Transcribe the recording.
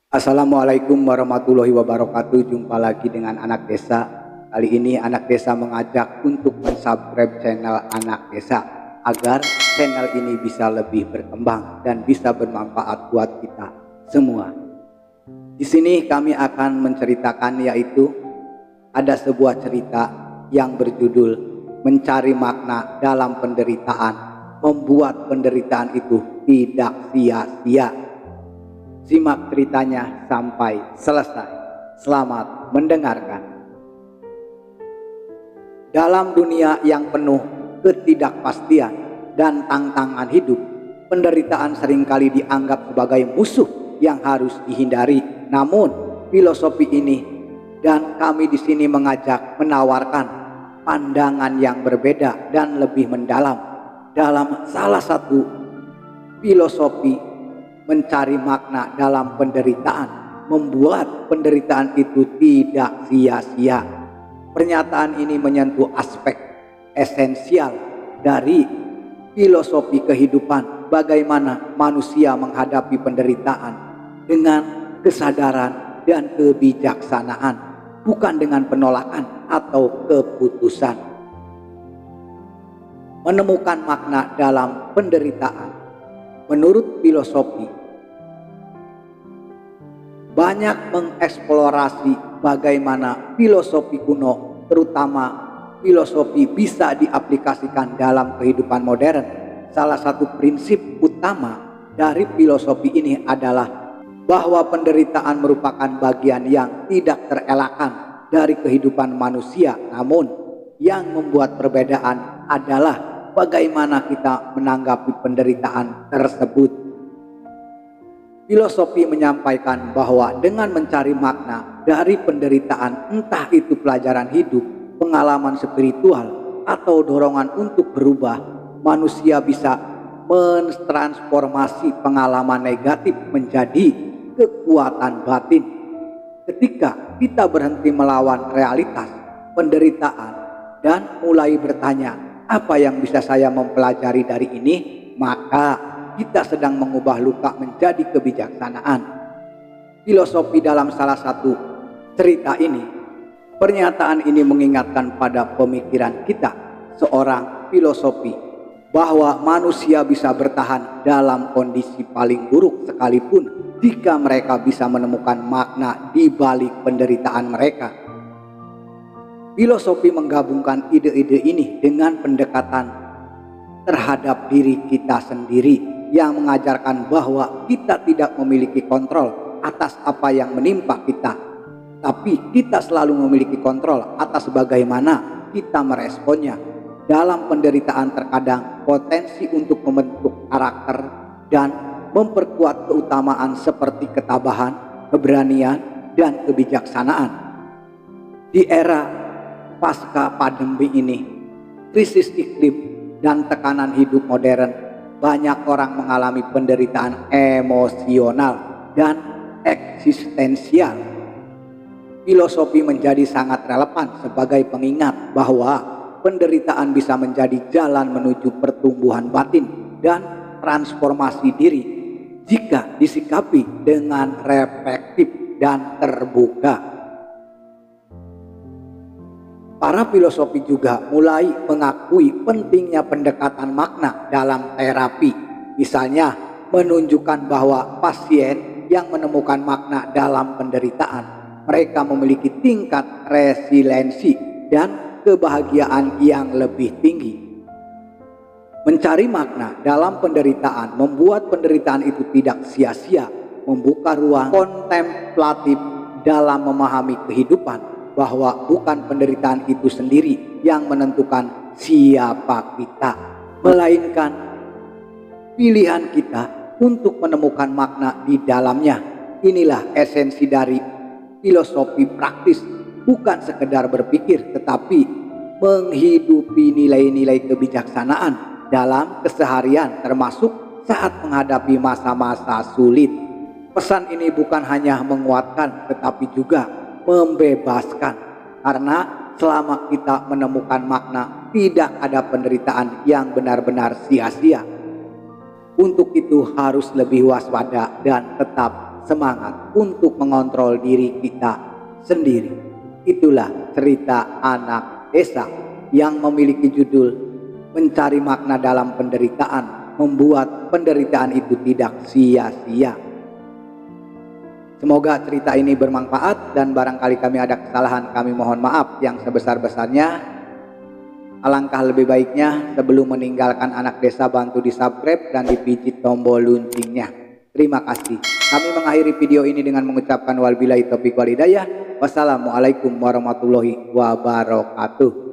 Assalamualaikum warahmatullahi wabarakatuh. Jumpa lagi dengan Anak Desa. Kali ini Anak Desa mengajak untuk mensubscribe channel Anak Desa agar channel ini bisa lebih berkembang dan bisa bermanfaat buat kita semua. Di sini kami akan menceritakan, yaitu ada sebuah cerita yang berjudul Mencari Makna Dalam Penderitaan, Membuat Penderitaan Itu Tidak Sia-sia. Simak ceritanya sampai selesai. Selamat mendengarkan. Dalam dunia yang penuh ketidakpastian dan tantangan hidup, penderitaan seringkali dianggap sebagai musuh yang harus dihindari. Namun, filosofi ini dan kami di sini mengajak menawarkan pandangan yang berbeda dan lebih mendalam dalam salah satu filosofi mencari makna dalam penderitaan, membuat penderitaan itu tidak sia-sia. Pernyataan ini menyentuh aspek esensial dari filosofi kehidupan, bagaimana manusia menghadapi penderitaan dengan kesadaran dan kebijaksanaan, bukan dengan penolakan atau keputusan. Menemukan makna dalam penderitaan, menurut filosofi, banyak mengeksplorasi bagaimana filosofi kuno, terutama filosofi, bisa diaplikasikan dalam kehidupan modern. Salah satu prinsip utama dari filosofi ini adalah bahwa penderitaan merupakan bagian yang tidak terelakkan dari kehidupan manusia. Namun, yang membuat perbedaan adalah bagaimana kita menanggapi penderitaan tersebut. Filosofi menyampaikan bahwa dengan mencari makna dari penderitaan, entah itu pelajaran hidup, pengalaman spiritual, atau dorongan untuk berubah, manusia bisa mentransformasi pengalaman negatif menjadi kekuatan batin. Ketika kita berhenti melawan realitas penderitaan dan mulai bertanya, apa yang bisa saya mempelajari dari ini? Maka kita sedang mengubah luka menjadi kebijaksanaan. Filosofi dalam salah satu cerita ini, pernyataan ini mengingatkan pada pemikiran kita, seorang filosofi, bahwa manusia bisa bertahan dalam kondisi paling buruk sekalipun jika mereka bisa menemukan makna di balik penderitaan mereka. Filosofi menggabungkan ide-ide ini dengan pendekatan terhadap diri kita sendiri yang mengajarkan bahwa kita tidak memiliki kontrol atas apa yang menimpa kita, tapi kita selalu memiliki kontrol atas bagaimana kita meresponnya. Dalam penderitaan terkadang potensi untuk membentuk karakter dan memperkuat keutamaan seperti ketabahan, keberanian, dan kebijaksanaan. Di era pasca pandemi ini, krisis iklim dan tekanan hidup modern, banyak orang mengalami penderitaan emosional dan eksistensial. Filosofi menjadi sangat relevan sebagai pengingat bahwa penderitaan bisa menjadi jalan menuju pertumbuhan batin dan transformasi diri jika disikapi dengan reflektif dan terbuka. Para filosofi juga mulai mengakui pentingnya pendekatan makna dalam terapi. Misalnya, menunjukkan bahwa pasien yang menemukan makna dalam penderitaan, mereka memiliki tingkat resiliensi dan kebahagiaan yang lebih tinggi. Mencari makna dalam penderitaan membuat penderitaan itu tidak sia-sia, membuka ruang kontemplatif dalam memahami kehidupan, bahwa bukan penderitaan itu sendiri yang menentukan siapa kita, melainkan pilihan kita untuk menemukan makna di dalamnya. Inilah esensi dari filosofi praktis, bukan sekedar berpikir tetapi menghidupi nilai-nilai kebijaksanaan dalam keseharian, termasuk saat menghadapi masa-masa sulit. Pesan ini bukan hanya menguatkan tetapi juga membebaskan, karena selama kita menemukan makna, tidak ada penderitaan yang benar-benar sia-sia. Untuk itu harus lebih waspada dan tetap semangat untuk mengontrol diri kita sendiri. Itulah cerita anak desa yang memiliki judul Mencari Makna dalam Penderitaan, membuat penderitaan itu tidak sia-sia. Semoga cerita ini bermanfaat, dan barangkali kami ada kesalahan, kami mohon maaf yang sebesar-besarnya. Alangkah lebih baiknya sebelum meninggalkan anak desa bantu di subscribe dan dipijit tombol loncengnya. Terima kasih. Kami mengakhiri video ini dengan mengucapkan wabillahi taufiq wal hidayah. Wassalamualaikum warahmatullahi wabarakatuh.